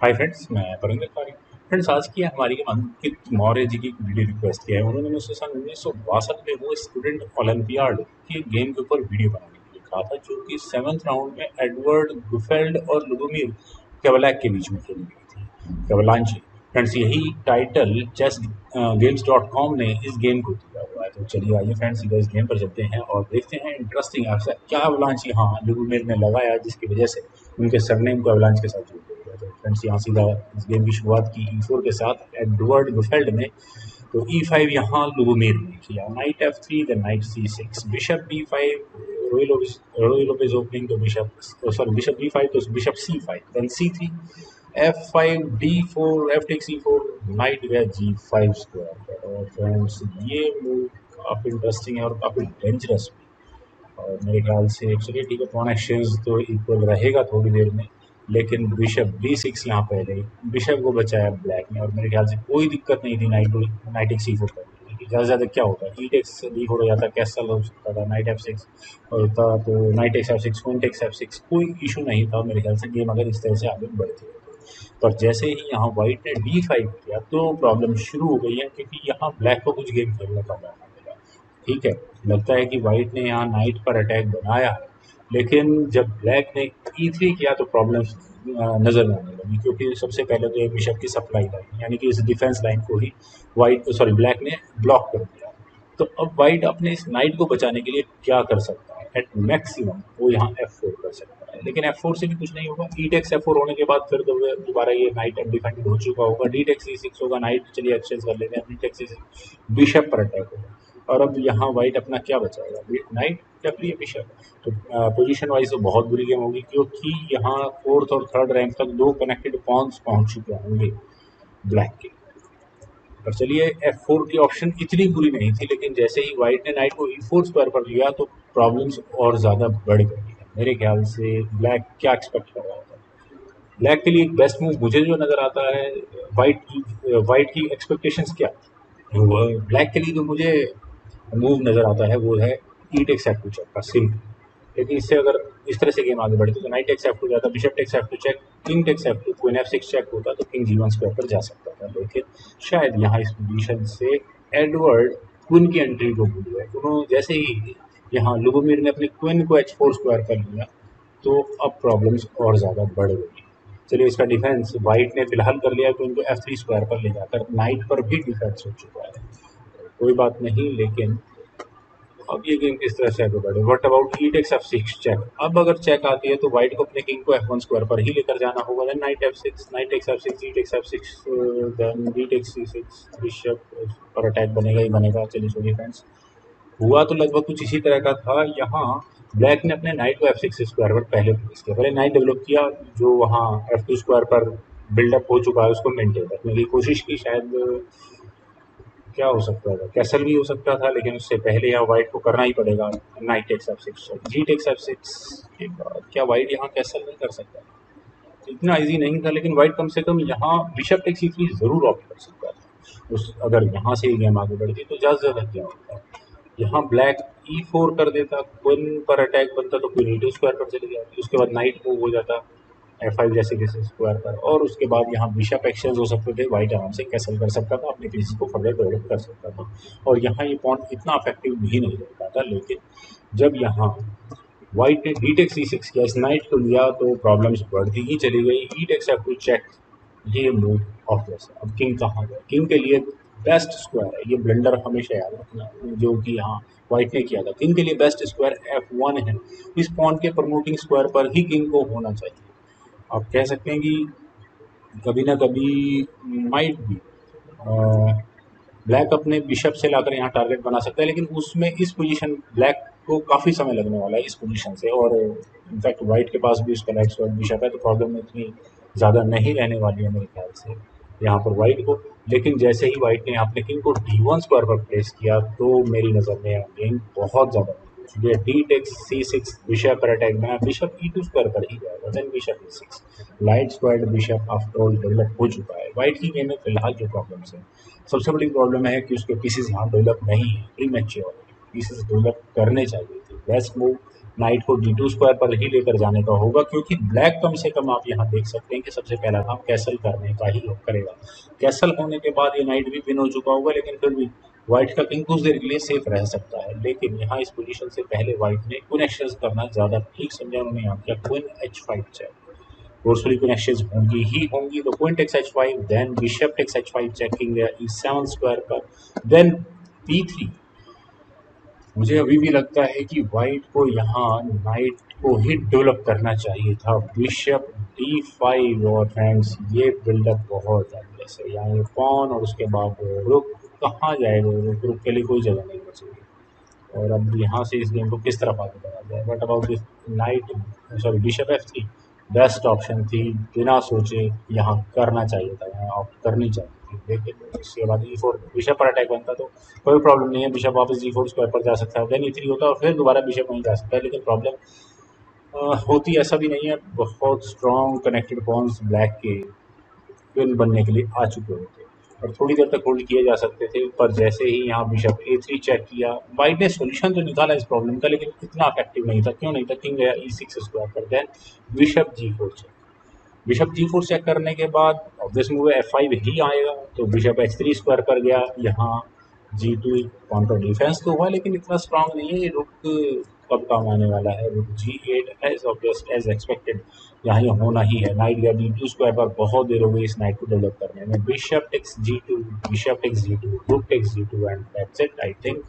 Hi friends, मैं परमिंदर कारी। Friends, आज की हमारी अंकित मौर्य जी की वीडियो रिक्वेस्ट किया है। उन्होंने मुझसे सन 1962 में वो स्टूडेंट ओलंपियाड के गेम के ऊपर वीडियो बनाने के लिए कहा था, जो कि 7th राउंड में एडवर्ड गुफेल्ड और लुबोमिर केवलैक के बीच में खेली गई थी, केवलांची। फ्रेंड्स, यही टाइटल चेस गेम्स .com ने इस गेम को दिया हुआ है। तो चलिए आइए फ्रेंड्स, सीधा इस गेम पर चलते हैं और देखते हैं इंटरेस्टिंग ऐसा क्या अवलांच यहाँ लुबोमिर ने लगाया जिसकी वजह से उनके सरनेम को अवलांच के साथ जोड़ दिया गया। तो फ्रेंड्स, यहाँ सीधा इस गेम की शुरुआत की E4 के साथ एडवर्ड गुफेल्ड ने। तो E5 यहाँ लुबोमिर ने किया, night F3, then night C6, bishop B5, रोई लोपेज ओपनिंग, तो बिशप B5, तो bishop C5, then C3, F5, D4, F take C4, knight गया G5 स्क्वायर पर। और फ्रेंड्स, ये मूव काफ़ी इंटरेस्टिंग है और काफ़ी डेंजरस भी। और मेरे ख्याल से चलिए ठीक है, पॉन एक्सचेंज तो इक्वल रहेगा थोड़ी देर में, लेकिन बिशप B6 यहाँ पहले बिशप को बचाया ब्लैक ने। और मेरे ख्याल से कोई दिक्कत नहीं थी नाइट C4 करने की। ज़्यादा से ज़्यादा क्या होता है, टेक्स D4 हो जाता, कैसल हो सकता था, नाइट F6 होता, तो night F6, queen takes F6, कोई इशू नहीं था मेरे ख्याल से, गेम अगर इस तरह से आगे बढ़ती है। पर जैसे ही यहाँ व्हाइट ने D5 किया तो प्रॉब्लम शुरू हो गई है, क्योंकि यहाँ ब्लैक को कुछ गेम खेलने का मौका मिला। ठीक है, लगता है कि व्हाइट ने यहाँ नाइट पर अटैक बनाया है, लेकिन जब ब्लैक ने E3 किया तो प्रॉब्लम्स नज़र में आने लगी, क्योंकि सबसे पहले तो ये बिशप की सप्लाई लाइन, यानी कि इस डिफेंस लाइन को ही ब्लैक ने ब्लॉक कर दिया। तो अब व्हाइट अपने इस नाइट को बचाने के लिए क्या कर सकता है? एट मैक्सिमम वो यहाँ F4 कर सकता है, लेकिन F4 से भी कुछ नहीं होगा। ई टेक्स F4 होने के बाद फिर दोबारा ये नाइट अनडिफेंडेड हो चुका होगा। डी टेक्स C6 होगा, नाइट चलिए एक्सचेंज कर लेते हैं, डी टेक्स C6, बिशप पर अटैक होगा। और अब यहाँ व्हाइट अपना क्या बचाएगा? नाइट या फिर बिशप? तो पोजीशन वाइज तो बहुत बुरी गेम होगी, क्योंकि यहाँ फोर्थ और थर्ड रैंक तक दो कनेक्टेड पॉन्स पहुंच चुके होंगे ब्लैक के। पर चलिए, F4 की ऑप्शन इतनी बुरी नहीं थी, लेकिन जैसे ही व्हाइट ने नाइट को E4 स्क्वायर पर लिया तो प्रॉब्लम्स और ज़्यादा बढ़ गई। मेरे ख्याल से ब्लैक क्या एक्सपेक्ट कर रहा था? ब्लैक के लिए एक बेस्ट मूव मुझे जो नज़र आता है, व्हाइट की एक्सपेक्टेशंस क्या थी? ब्लैक के लिए जो मुझे मूव नज़र आता है वो है ई टेक्स F2 चेक का सिंपल। लेकिन इससे अगर इस तरह से गेम आगे बढ़ती तो नाइट टेक्स F2 जाता, bishop takes F2 check, king takes F2, queen F6 check होता, तो किंग G1 स्क्वायर पर जा सकता था। लेकिन शायद यहाँ इस पोजीशन से एडवर्ड क्वीन की एंट्री को भूल गए। उन्होंने जैसे ही यहाँ लुबोमिर ने अपनी क्वीन को H4 स्क्वायर कर लिया तो अब प्रॉब्लम्स और ज़्यादा बढ़ गई। चलिए, इसका डिफेंस व्हाइट ने फिलहाल कर लिया, क्वीन को F3 स्क्वायर पर ले जाकर नाइट पर भी डिफेंस हो चुका है। कोई बात नहीं, लेकिन अब ये गेम किस तरह से आगे बढ़े? What about E takes F6 check? अब अगर चेक आती है तो व्हाइट को अपने किंग को F1 स्क्वायर पर ही लेकर जाना होगा। Then knight F6, knight takes F6, e takes F6, then d takes C6, bishop पर अटैक बनेगा ही बनेगा। चलिए सुनिए फ्रेंड्स, हुआ तो लगभग कुछ इसी तरह का था। यहाँ ब्लैक ने अपने नाइट को F6 स्क्वायर पर पहले प्लेस किया, पहले नाइट डेवलप किया, जो वहाँ F2 स्क्वायर पर बिल्डअप हो चुका है उसको मेंटेन रखने की कोशिश की। शायद क्या हो सकता था, कैसल भी हो सकता था, लेकिन उससे पहले यहाँ व्हाइट को करना ही पड़ेगा नाइट टेक्स F6, जी टेक्स F6 के बाद क्या व्हाइट यहाँ कैसल नहीं कर सकता? इतना इजी नहीं था, लेकिन व्हाइट कम से कम यहाँ बिशप टेक्स C3 जरूर ऑप्ट कर सकता था। उस अगर यहाँ से ही गेम आगे बढ़ती तो ज़्यादा क्या होता, यहाँ ब्लैक E4 कर देता, क्वीन पर अटैक बनता तो क्वीन E2 स्क्वायर पर चली जाती, उसके बाद नाइट मूव हो जाता F5 जैसे जैसे स्क्वायर पर, और उसके बाद यहाँ बिशप एक्सचेंज हो सकते थे, व्हाइट आराम से कैसल कर सकता था, अपने पीसेस को फर्दर डेवलप कर सकता था, और यहाँ ये पॉइंट इतना अफेक्टिव भी नहीं रह पाता। लेकिन जब यहाँ व्हाइट ने डी टेक्स C6 किया, इस नाइट को लिया, तो प्रॉब्लम्स बढ़ती ही चली गई। ई टेक्स F2 चेक, ये मूव ऑफ जैसा। अब किंग कहाँ गया? किंग के लिए बेस्ट स्क्वायर है, ये ब्लेंडर हमेशा याद रखना, जो कि यहाँ व्हाइट ने किया था। किंग के लिए बेस्ट स्क्वायर F1 है, इस पॉइंट के प्रमोटिंग स्क्वायर पर ही किंग को होना चाहिए। आप कह सकते हैं कि कभी ना कभी माइट भी ब्लैक अपने बिशप से लाकर यहाँ टारगेट बना सकता है, लेकिन उसमें इस पोजीशन ब्लैक को काफ़ी समय लगने वाला है इस पोजीशन से, और इनफैक्ट वाइट के पास भी उसका राइट स्क्वायर बिशप है, तो प्रॉब्लम इतनी ज़्यादा नहीं रहने वाली है मेरे ख्याल से यहाँ पर वाइट को। लेकिन जैसे ही वाइट ने अपने किंग को D1 स्क्वायर पर प्लेस किया तो मेरी नज़र में गेम बहुत ज़्यादा डी टेक्स C6, बिशप पर अटैक बना, बिशप E2 स्क्वायर पर ही जाएगा, then bishop E6, light square bishop after all develop हो चुका है। वाइट की गेम में फिलहाल जो प्रॉब्लम्स है, सबसे बड़ी प्रॉब्लम है कि उसके पीसेस यहाँ डेवलप नहीं है, प्री मैच्योर पीसेस डेवलप करने चाहिए थे। बेस्ट मूव नाइट को D2 स्क्वायर पर ही लेकर जाने का होगा, क्योंकि ब्लैक कम से कम आप यहाँ देख सकते हैं कि सबसे पहला काम कैसल करने का ही करेगा। कैसल होने के बाद ये नाइट भी पिन हो चुका होगा, लेकिन फिर भी व्हाइट का किंग कुछ देर के लिए सेफ रह सकता है। लेकिन यहाँ इस पोजीशन से पहले व्हाइट ने क्वीन एक्सचेंज करना ज़्यादा ठीक समझा उन्होंने यहाँ किया। Queen H5 check, forcefully queen exchange होंगी ही होंगी, तो queen takes H5, then bishop takes H5 check, king E7 square पर, देन P3। मुझे अभी भी लगता है कि व्हाइट को यहाँ नाइट को ही डेवलप करना चाहिए था। बिशप D5, और फ्रेंड्स ये बिल्डअप बहुत एंडलेस है। यहाँ ये पॉन और उसके बाद रुक कहाँ जाएगा, रुक के लिए कोई जगह नहीं बचेगी। और अब यहाँ से इस गेम को किस तरफ आगे बढ़ाया जाए। But about this night, sorry bishop F3 best option थी, बिना सोचे यहाँ करना चाहिए था, यहाँ ऑप्ट करनी चाहिए थी। लेकिन इसके बाद E4 बिशप पर अटैक बनता तो कोई प्रॉब्लम नहीं है, बिशप वापस E4 स्क्वायर पर जा सकता है, देन E3 होता और फिर दोबारा बिशप वहीं जा सकता है। लेकिन प्रॉब्लम होती ऐसा भी नहीं है, बहुत स्ट्रॉन्ग कनेक्टेड पॉन्स ब्लैक के विन बनने के लिए आ चुके होते और थोड़ी देर तक होल्ड किए जा सकते थे। पर जैसे ही यहाँ बिशप A3 चेक किया, वाइट ने सोल्यूशन तो निकाला इस प्रॉब्लम का, लेकिन इतना इफेक्टिव नहीं था। क्यों नहीं था, किंग गया E6 स्क्वायर पर, then bishop G4 check. Bishop G4 check करने के बाद ऑब्वियस मूव F5 ही आएगा, तो बिशप H3 स्क्वायर पर गया। यहाँ G2 काउंटर डिफेंस तो हुआ, लेकिन इतना स्ट्रांग नहीं है। ये रुक कब काम आने वाला है, रुक G8 as obvious as expected यहाँ ये होना ही है। नाइट गया D2 स्क्वायर पर, बहुत देर हो गई इस नाइट को डेवलप करने में। Bishop takes G2, bishop takes G2, rook takes G2 and that's it. I think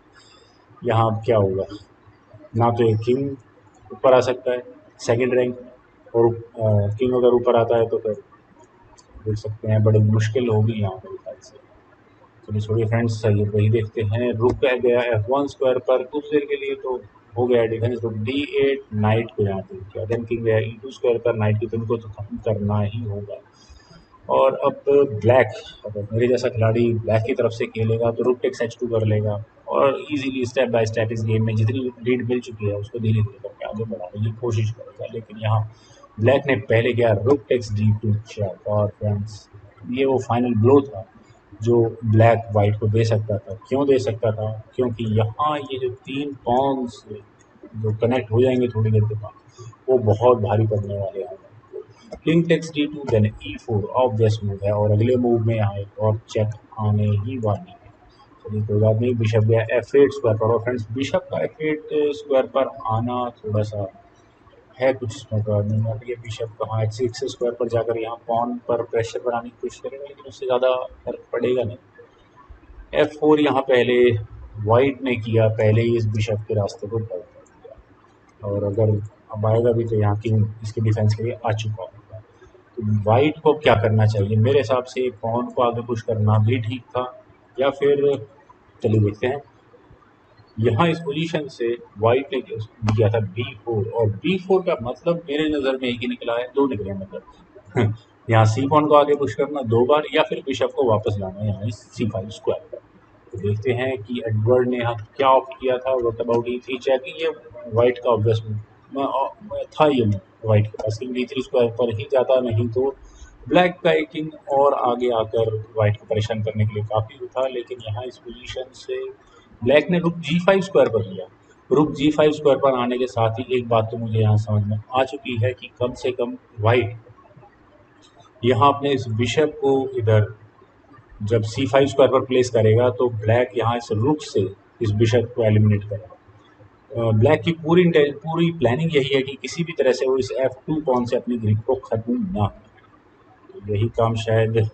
यहाँ अब क्या होगा, ना तो एक किंग ऊपर आ सकता है सेकंड रैंक, और किंग अगर ऊपर आता है तो फिर देख सकते हैं बड़ी मुश्किल होगी यहाँ मेरे ख्याल से। चलिए छोड़िए फ्रेंड्स, ये वही देखते हैं। रुक कह गया F1 स्क्वायर पर, कुछ देर के लिए तो हो गया डिफेंस। रुक D8, नाइट को यहाँ पे किया, देन किंग गया E2 स्क्वायर पर, नाइट की पिन को तो खत्म करना ही होगा। और अब ब्लैक, अगर मेरे जैसा खिलाड़ी ब्लैक की तरफ से खेलेगा तो रुक टेक्स H2 कर लेगा और इजीली स्टेप बाय स्टेप इस गेम में जितनी लीड मिल चुकी है उसको धीरे धीरे करके आगे बढ़ाने की कोशिश करेगा। लेकिन यहाँ ब्लैक ने पहले किया रुक टेक्स D2 चेक, और फ्रेंड्स ये वो फाइनल ब्लो था जो ब्लैक वाइट को दे सकता था। क्यों दे सकता था, क्योंकि यहाँ ये जो तीन पॉन्स जो कनेक्ट हो जाएंगे थोड़ी देर के बाद, वो बहुत भारी पड़ने वाले हैं। King takes D2, then E4 obvious move है, और अगले मूव में यहाँ एक और चेक आने ही वाली है। चलिए कोई बात नहीं, बिशप गया F8 स्क्वायर पर, और फ्रेंड्स बिशप का F8 स्क्वायर पर आना थोड़ा सा है कुछ इसमें प्रॉब्लम। अब ये बिशप कहाँ H6 स्क्वायर पर जाकर यहाँ पॉन पर प्रेशर बनाने की कोशिश करेगा, लेकिन उससे ज़्यादा फर्क पड़ेगा नहीं। F4 यहाँ पहले वाइट ने किया, पहले ही इस बिशप के रास्ते को बंद कर दिया, और अगर अब आएगा भी तो यहाँ किंग इसके डिफेंस के लिए आ चुका होगा। तो वाइट को क्या करना चाहिए, मेरे हिसाब से पॉन को आगे पुश करना भी ठीक था, या फिर चलिए देखते हैं। यहाँ इस पोजीशन से वाइट ने किया था B4, और B4 का मतलब मेरे नज़र में एक ही निकला है, दो निकले मतलब यहाँ सी पॉन को आगे पुश करना दो बार, या फिर बिशप को वापस लाना यहाँ इस C5 स्क्वायर पर। तो देखते हैं कि एडवर्ड ने यहाँ क्या ऑप्ट किया था। व्हाट अबाउट E3 चेक, ये वाइट का ऑब्वियस था, ये वाइट के पास किंग D3 स्क्वायर पर ही जाता, नहीं तो ब्लैक का एक किंग और आगे आकर वाइट को परेशान करने के लिए काफ़ी था। लेकिन यहाँ इस पोजीशन से ब्लैक ने रुक G5 स्क्वायर पर लिया। रुक G5 स्क्वायर पर आने के साथ ही एक बात तो मुझे यहाँ समझ में आ चुकी है कि कम से कम वाइट यहाँ अपने इस बिशप को इधर जब C5 स्क्वायर पर प्लेस करेगा तो ब्लैक यहाँ इस रुक से इस बिशप को एलिमिनेट करेगा। ब्लैक की पूरी प्लानिंग यही है कि किसी भी तरह से वो इस F2 पॉन से अपनी ग्रिप को खत्म ना, तो यही काम शायद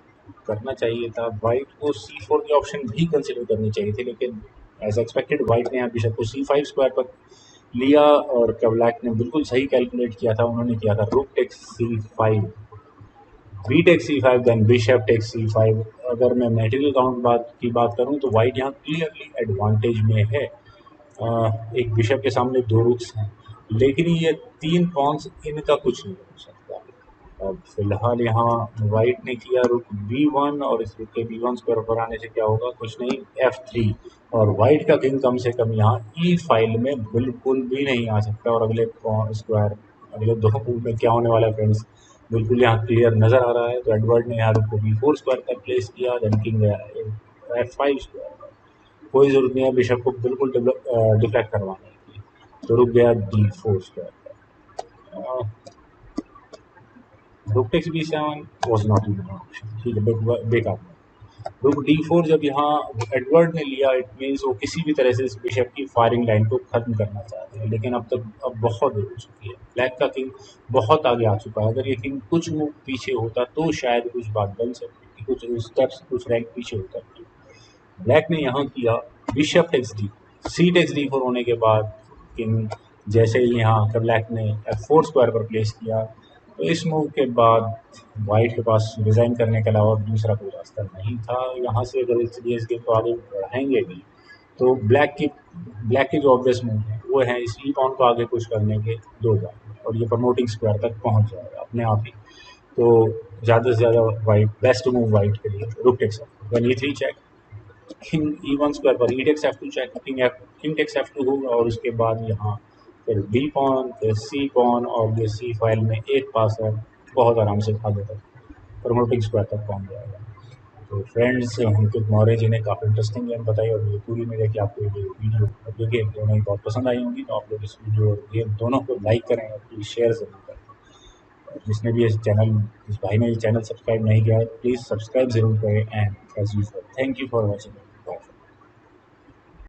करना चाहिए था। वाइट को C4 की ऑप्शन भी कंसिडर करनी चाहिए थी, लेकिन एज एक्सपेक्टेड वाइट ने यहाँ बिशप को C5 स्क्वायर पर लिया, और ब्लैक ने बिल्कुल सही कैलकुलेट किया था। उन्होंने किया था rook takes C5, B takes C5, then bishop takes C5। अगर मैं मटेरियल काउंट की बात करूं तो वाइट यहाँ क्लियरली एडवांटेज में है। एक बिशप के सामने दो रुक्स हैं, लेकिन ये तीन पॉन्स इनका कुछ नहीं हो सकता। अब फिलहाल यहाँ वाइट ने किया रुक B1, और इस रुक के B1 स्क्वायर पर आने से क्या होगा, कुछ नहीं, F3, और वाइट का किंग कम से कम यहाँ ई फाइल में बिल्कुल भी नहीं आ सकता। और अगले स्क्वायर, अगले दो मूव में क्या होने वाला है फ्रेंड्स, बिल्कुल यहाँ क्लियर नज़र आ रहा है। तो एडवर्ड ने यहाँ रुक को B4 स्क्वायर पर प्लेस किया, देन किंग F5 स्क्वायर। कोई ज़रूरत नहीं है बिशप को बिल्कुल डिफेक्ट करवाने की। तो रुक गया D4 स्क्वायर पर। Rook takes B7 was not even option, ठीक है, बेकार। रुक D4 जब यहाँ एडवर्ड ने लिया, इट मीन्स वो किसी भी तरह से इस बिशप की फायरिंग लाइन को खत्म करना चाहते हैं, लेकिन अब बहुत देर हो चुकी है। ब्लैक का किंग बहुत आगे आ चुका है। अगर ये किंग कुछ मूव पीछे होता तो शायद कुछ बात बन सकती थी, कुछ स्टेप्स कुछ रैंक पीछे होता। ब्लैक ने यहाँ किया bishop takes D, C takes D4 होने के बाद किंग जैसे ही यहाँ आकर ब्लैक ने F4 स्क्वायर पर प्लेस किया, तो इस मूव के बाद वाइट के पास डिज़ाइन करने के अलावा दूसरा कोई रास्ता नहीं था। यहाँ से अगर इस गेम को आगे बढ़ाएंगे भी तो ब्लैक के जो ऑब्वियस मूव है वो है इस ई पॉन को आगे पुश करने के 2 बार, और ये प्रमोटिंग स्क्वायर तक पहुँच जाएगा अपने आप ही। तो ज़्यादा से ज़्यादा वाइट बेस्ट मूव वाइट के लिए rook takes one E3 check, king E1 square पर E takes F2 check, king takes F2 होगा, और उसके बाद यहाँ फिर B पॉन, फिर C पॉन, और ये C फाइल में एक पास है बहुत आराम से आगे तक प्रमोटिंग स्क्वायर तक पहुँच जाएगा। तो फ्रेंड्स, अंकित मौर्य जी ने काफ़ी इंटरेस्टिंग गेम बताई, और ये पूरी उम्मीद है कि आपको ये वीडियो और ये गेम दोनों ही बहुत पसंद आई होंगी। तो आप लोग इस वीडियो और गेम दोनों को लाइक करें और प्लीज़ शेयर ज़रूर करें। और जिसने भी इस भाई ने ये चैनल सब्सक्राइब नहीं किया है, प्लीज़ सब्सक्राइब ज़रूर करें। And as usual, thank you for watching.